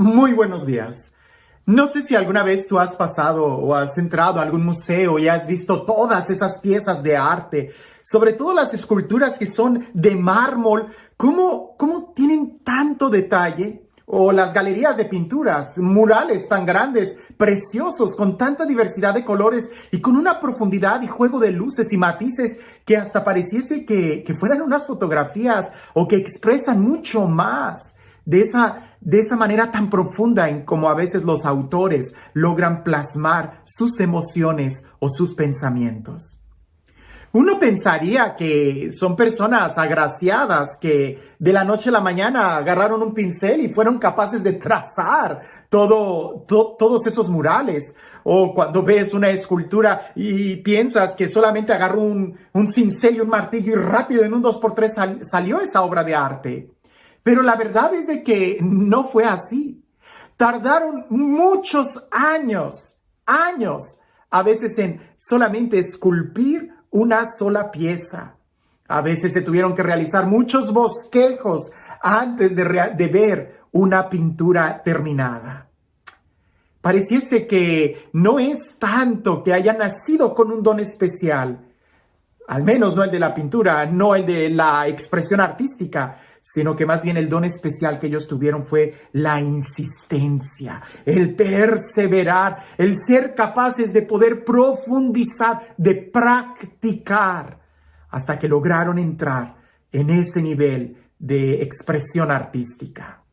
Muy buenos días. No sé si alguna vez tú has pasado o has entrado a algún museo y has visto todas esas piezas de arte, sobre todo las esculturas que son de mármol, cómo tienen tanto detalle, o las galerías de pinturas, murales tan grandes, preciosos, con tanta diversidad de colores y con una profundidad y juego de luces y matices que hasta pareciese que fueran unas fotografías o que expresan mucho más de esa manera tan profunda en como a veces los autores logran plasmar sus emociones o sus pensamientos. Uno pensaría que son personas agraciadas que de la noche a la mañana agarraron un pincel y fueron capaces de trazar todos esos murales. O cuando ves una escultura y piensas que solamente agarró un cincel y un martillo y rápido en un 2x3 salió esa obra de arte. Pero la verdad es de que no fue así. Tardaron muchos años, a veces en solamente esculpir una sola pieza. A veces se tuvieron que realizar muchos bosquejos antes de ver una pintura terminada. Pareciese que no es tanto que haya nacido con un don especial, al menos no el de la pintura, no el de la expresión artística, sino que más bien el don especial que ellos tuvieron fue la insistencia, el perseverar, el ser capaces de poder profundizar, de practicar, hasta que lograron entrar en ese nivel de expresión artística.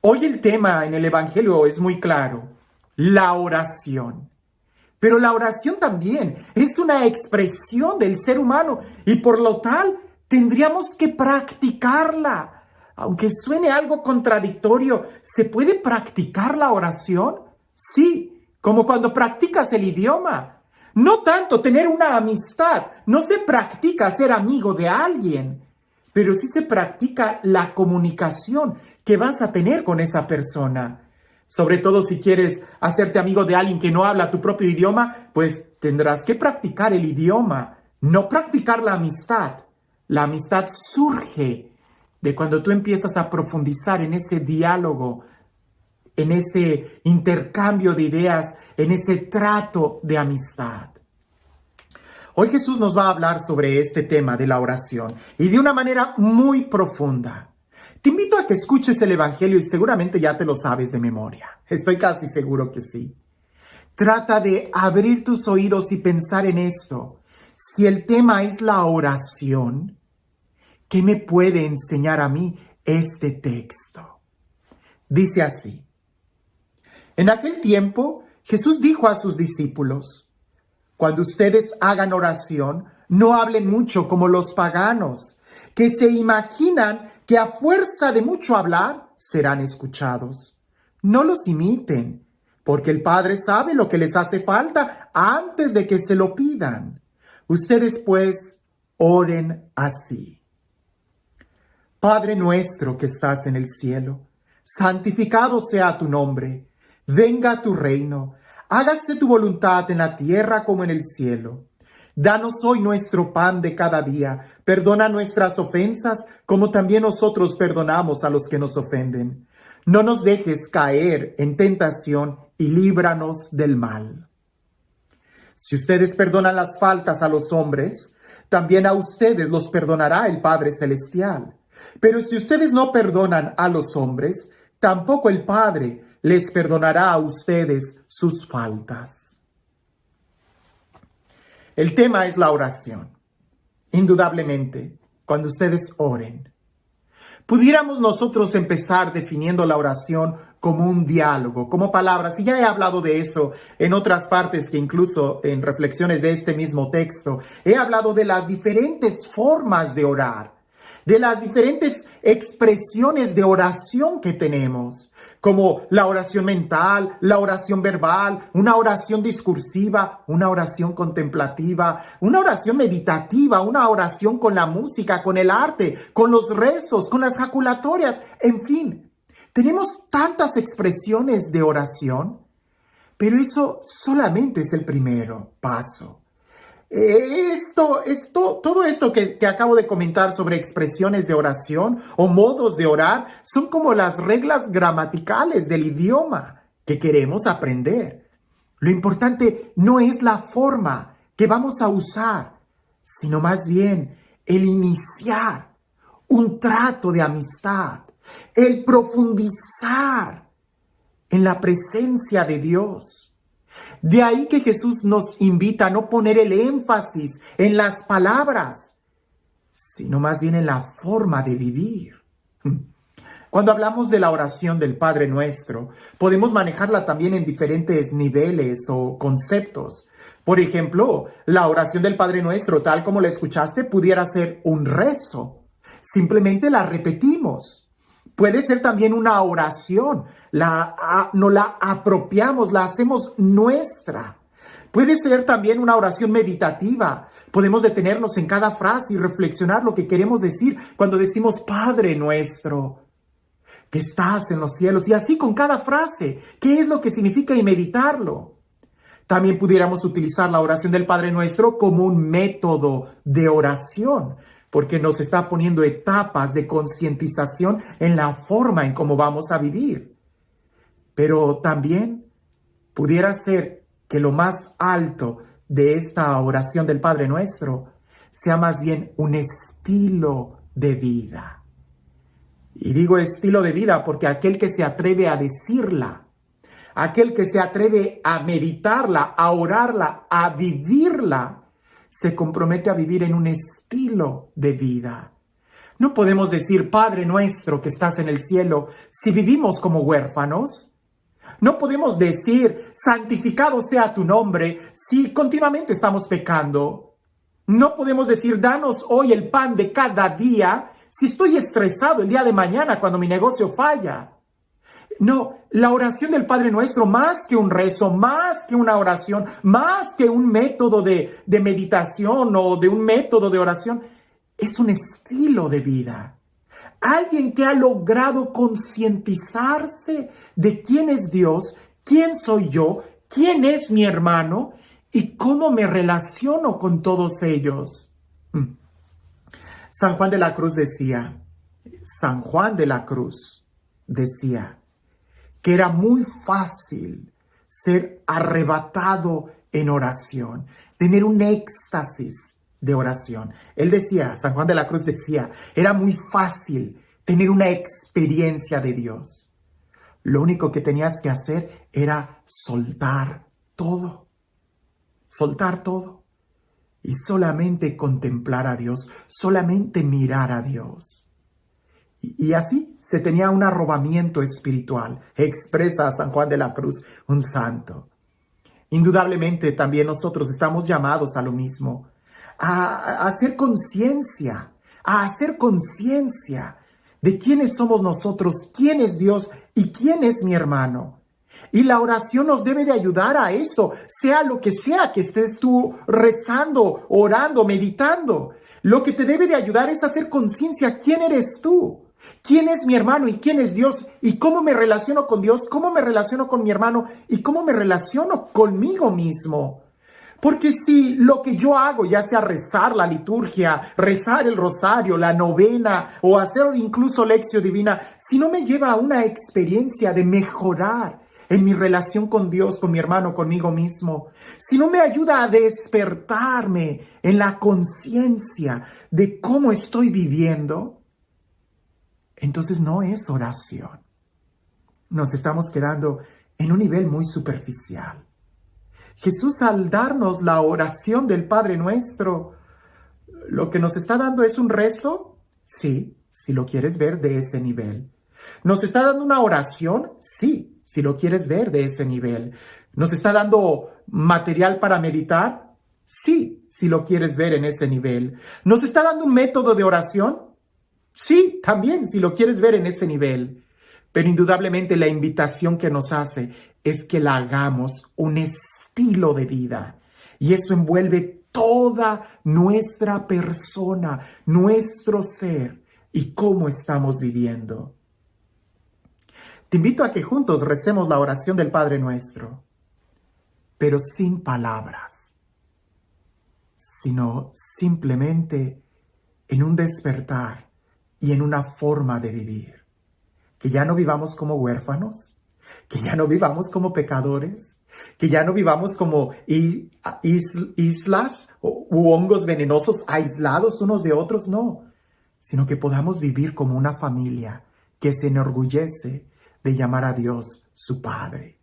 Hoy el tema en el Evangelio es muy claro, la oración. Pero la oración también es una expresión del ser humano y por lo tal tendríamos que practicarla. Aunque suene algo contradictorio, ¿se puede practicar la oración? Sí, como cuando practicas el idioma. No tanto tener una amistad, no se practica ser amigo de alguien, pero sí se practica la comunicación que vas a tener con esa persona. Sobre todo si quieres hacerte amigo de alguien que no habla tu propio idioma, pues tendrás que practicar el idioma, no practicar la amistad. La amistad surge de cuando tú empiezas a profundizar en ese diálogo, en ese intercambio de ideas, en ese trato de amistad. Hoy Jesús nos va a hablar sobre este tema de la oración y de una manera muy profunda. Te invito a que escuches el Evangelio y seguramente ya te lo sabes de memoria. Estoy casi seguro que sí. Trata de abrir tus oídos y pensar en esto. Si el tema es la oración, ¿qué me puede enseñar a mí este texto? Dice así. En aquel tiempo, Jesús dijo a sus discípulos, cuando ustedes hagan oración, no hablen mucho como los paganos, que se imaginan que a fuerza de mucho hablar serán escuchados. No los imiten, porque el Padre sabe lo que les hace falta antes de que se lo pidan. Ustedes pues oren así. Padre nuestro que estás en el cielo, santificado sea tu nombre, venga tu reino, hágase tu voluntad en la tierra como en el cielo. Danos hoy nuestro pan de cada día, perdona nuestras ofensas como también nosotros perdonamos a los que nos ofenden. No nos dejes caer en tentación y líbranos del mal. Si ustedes perdonan las faltas a los hombres, también a ustedes los perdonará el Padre Celestial. Pero si ustedes no perdonan a los hombres, tampoco el Padre les perdonará a ustedes sus faltas. El tema es la oración. Indudablemente, cuando ustedes oren, pudiéramos nosotros empezar definiendo la oración como un diálogo, como palabras, y ya he hablado de eso en otras partes que incluso en reflexiones de este mismo texto, he hablado de las diferentes formas de orar, de las diferentes expresiones de oración que tenemos, como la oración mental, la oración verbal, una oración discursiva, una oración contemplativa, una oración meditativa, una oración con la música, con el arte, con los rezos, con las jaculatorias, en fin. Tenemos tantas expresiones de oración, pero eso solamente es el primer paso. Todo esto que acabo de comentar sobre expresiones de oración o modos de orar son como las reglas gramaticales del idioma que queremos aprender. Lo importante no es la forma que vamos a usar, sino más bien el iniciar un trato de amistad, el profundizar en la presencia de Dios. De ahí que Jesús nos invita a no poner el énfasis en las palabras, sino más bien en la forma de vivir. Cuando hablamos de la oración del Padre Nuestro, podemos manejarla también en diferentes niveles o conceptos. Por ejemplo, la oración del Padre Nuestro, tal como la escuchaste, pudiera ser un rezo. Simplemente la repetimos. Puede ser también una oración, nos la apropiamos, la hacemos nuestra. Puede ser también una oración meditativa. Podemos detenernos en cada frase y reflexionar lo que queremos decir cuando decimos Padre Nuestro, que estás en los cielos. Y así con cada frase, ¿qué es lo que significa y meditarlo? También pudiéramos utilizar la oración del Padre Nuestro como un método de oración, porque nos está poniendo etapas de concientización en la forma en cómo vamos a vivir. Pero también pudiera ser que lo más alto de esta oración del Padre Nuestro sea más bien un estilo de vida. Y digo estilo de vida porque aquel que se atreve a decirla, aquel que se atreve a meditarla, a orarla, a vivirla, se compromete a vivir en un estilo de vida. No podemos decir Padre Nuestro que estás en el cielo si vivimos como huérfanos. No podemos decir santificado sea tu nombre si continuamente estamos pecando. No podemos decir danos hoy el pan de cada día si estoy estresado el día de mañana cuando mi negocio falla. No, la oración del Padre Nuestro, más que un rezo, más que una oración, más que un método de meditación o de un método de oración, es un estilo de vida. Alguien que ha logrado concientizarse de quién es Dios, quién soy yo, quién es mi hermano y cómo me relaciono con todos ellos. San Juan de la Cruz decía que era muy fácil ser arrebatado en oración, tener un éxtasis de oración. San Juan de la Cruz decía, era muy fácil tener una experiencia de Dios. Lo único que tenías que hacer era soltar todo y solamente contemplar a Dios, solamente mirar a Dios. Y así se tenía un arrobamiento espiritual, expresa San Juan de la Cruz, un santo. Indudablemente también nosotros estamos llamados a lo mismo, a hacer conciencia de quiénes somos nosotros, quién es Dios y quién es mi hermano. Y la oración nos debe de ayudar a eso, sea lo que sea que estés tú rezando, orando, meditando. Lo que te debe de ayudar es hacer conciencia, ¿quién eres tú? ¿Quién es mi hermano y quién es Dios? ¿Y cómo me relaciono con Dios? ¿Cómo me relaciono con mi hermano? ¿Y cómo me relaciono conmigo mismo? Porque si lo que yo hago, ya sea rezar la liturgia, rezar el rosario, la novena o hacer incluso lección divina, si no me lleva a una experiencia de mejorar en mi relación con Dios, con mi hermano, conmigo mismo, si no me ayuda a despertarme en la conciencia de cómo estoy viviendo, entonces no es oración. Nos estamos quedando en un nivel muy superficial. Jesús, al darnos la oración del Padre Nuestro, lo que nos está dando es un rezo, sí, si lo quieres ver de ese nivel. ¿Nos está dando una oración? Sí, si lo quieres ver de ese nivel. ¿Nos está dando material para meditar? Sí, si lo quieres ver en ese nivel. ¿Nos está dando un método de oración? Sí, también, si lo quieres ver en ese nivel. Pero indudablemente la invitación que nos hace es que la hagamos un estilo de vida. Y eso envuelve toda nuestra persona, nuestro ser y cómo estamos viviendo. Te invito a que juntos recemos la oración del Padre Nuestro, pero sin palabras. sino simplemente en un despertar y en una forma de vivir. Que ya no vivamos como huérfanos, que ya no vivamos como pecadores, que ya no vivamos como islas u hongos venenosos aislados unos de otros, no, sino que podamos vivir como una familia que se enorgullece de llamar a Dios su Padre.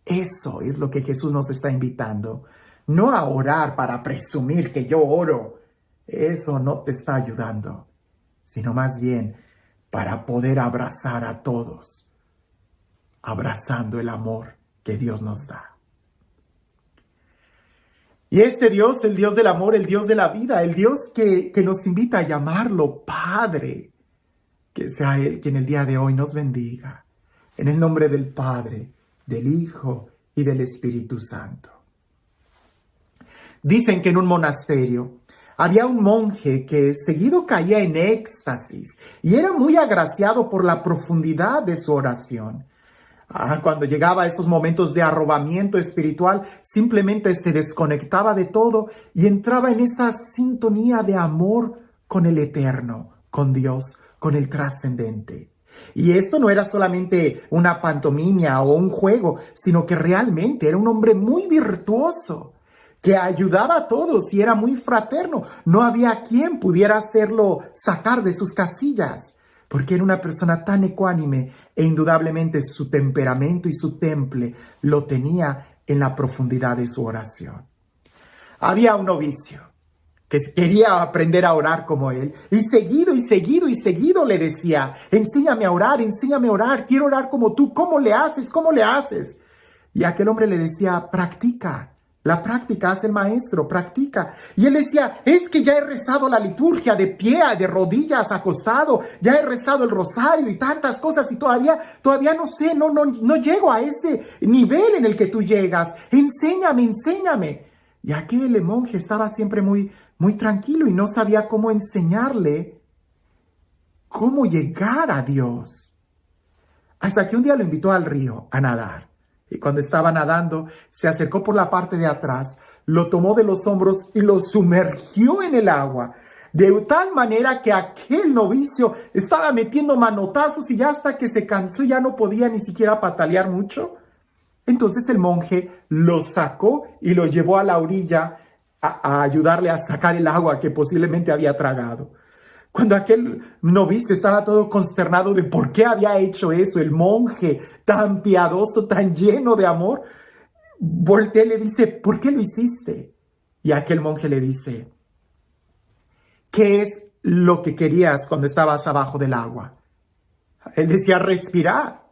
Eso es lo que Jesús nos está invitando, no a orar para presumir que yo oro. Eso no te está ayudando, sino más bien para poder abrazar a todos, abrazando el amor que Dios nos da. Y este Dios, el Dios del amor, el Dios de la vida, el Dios que nos invita a llamarlo Padre, que sea Él quien el día de hoy nos bendiga. En el nombre del Padre, del Hijo y del Espíritu Santo. Dicen que en un monasterio había un monje que seguido caía en éxtasis y era muy agraciado por la profundidad de su oración. Cuando llegaba a esos momentos de arrobamiento espiritual, simplemente se desconectaba de todo y entraba en esa sintonía de amor con el eterno, con Dios, con el trascendente. Y esto no era solamente una pantomima o un juego, sino que realmente era un hombre muy virtuoso, que ayudaba a todos y era muy fraterno. No había quien pudiera hacerlo sacar de sus casillas, porque era una persona tan ecuánime e indudablemente su temperamento y su temple lo tenía en la profundidad de su oración. Había un novicio que quería aprender a orar como él, y seguido le decía: enséñame a orar, quiero orar como tú, ¿cómo le haces? Y aquel hombre le decía: practica. La práctica hace el maestro, practica. Y él decía: es que ya he rezado la liturgia de pie, de rodillas, acostado, ya he rezado el rosario y tantas cosas y todavía no sé, no llego a ese nivel en el que tú llegas. Enséñame. Y aquel monje estaba siempre muy tranquilo y no sabía cómo enseñarle cómo llegar a Dios. Hasta que un día lo invitó al río a nadar. Y cuando estaba nadando, se acercó por la parte de atrás, lo tomó de los hombros y lo sumergió en el agua. De tal manera que aquel novicio estaba metiendo manotazos y ya hasta que se cansó ya no podía ni siquiera patalear mucho. Entonces el monje lo sacó y lo llevó a la orilla a ayudarle a sacar el agua que posiblemente había tragado. Cuando aquel novicio estaba todo consternado de por qué había hecho eso, el monje tan piadoso, tan lleno de amor, voltea y le dice: ¿por qué lo hiciste? Y aquel monje le dice: ¿qué es lo que querías cuando estabas abajo del agua? Él decía: respirar.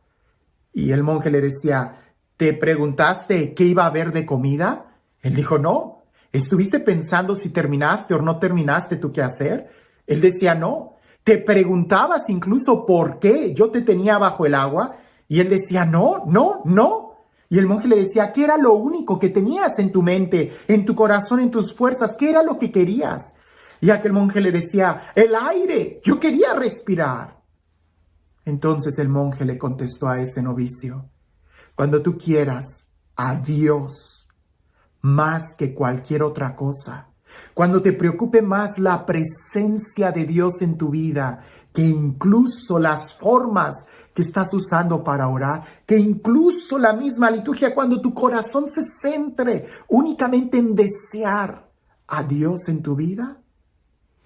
Y el monje le decía: ¿te preguntaste qué iba a haber de comida? Él dijo: no. ¿Estuviste pensando si terminaste o no terminaste tu quehacer? Él decía: no. ¿Te preguntabas incluso por qué yo te tenía bajo el agua? Y él decía: no. Y el monje le decía: ¿qué era lo único que tenías en tu mente, en tu corazón, en tus fuerzas? ¿Qué era lo que querías? Y aquel monje le decía: el aire, yo quería respirar. Entonces el monje le contestó a ese novicio: cuando tú quieras a Dios más que cualquier otra cosa, cuando te preocupe más la presencia de Dios en tu vida que incluso las formas que estás usando para orar, que incluso la misma liturgia, cuando tu corazón se centre únicamente en desear a Dios en tu vida,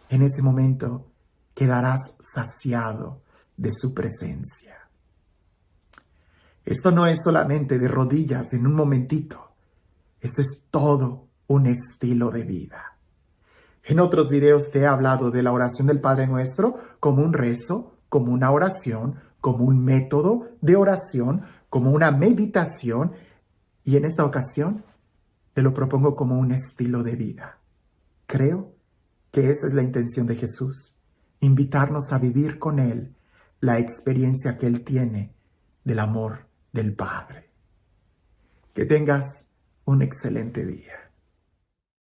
en ese momento quedarás saciado de su presencia. Esto no es solamente de rodillas en un momentito. Esto es todo un estilo de vida. En otros videos te he hablado de la oración del Padre Nuestro como un rezo, como una oración, como un método de oración, como una meditación. Y en esta ocasión te lo propongo como un estilo de vida. Creo que esa es la intención de Jesús, invitarnos a vivir con Él la experiencia que Él tiene del amor del Padre. Que tengas un excelente día.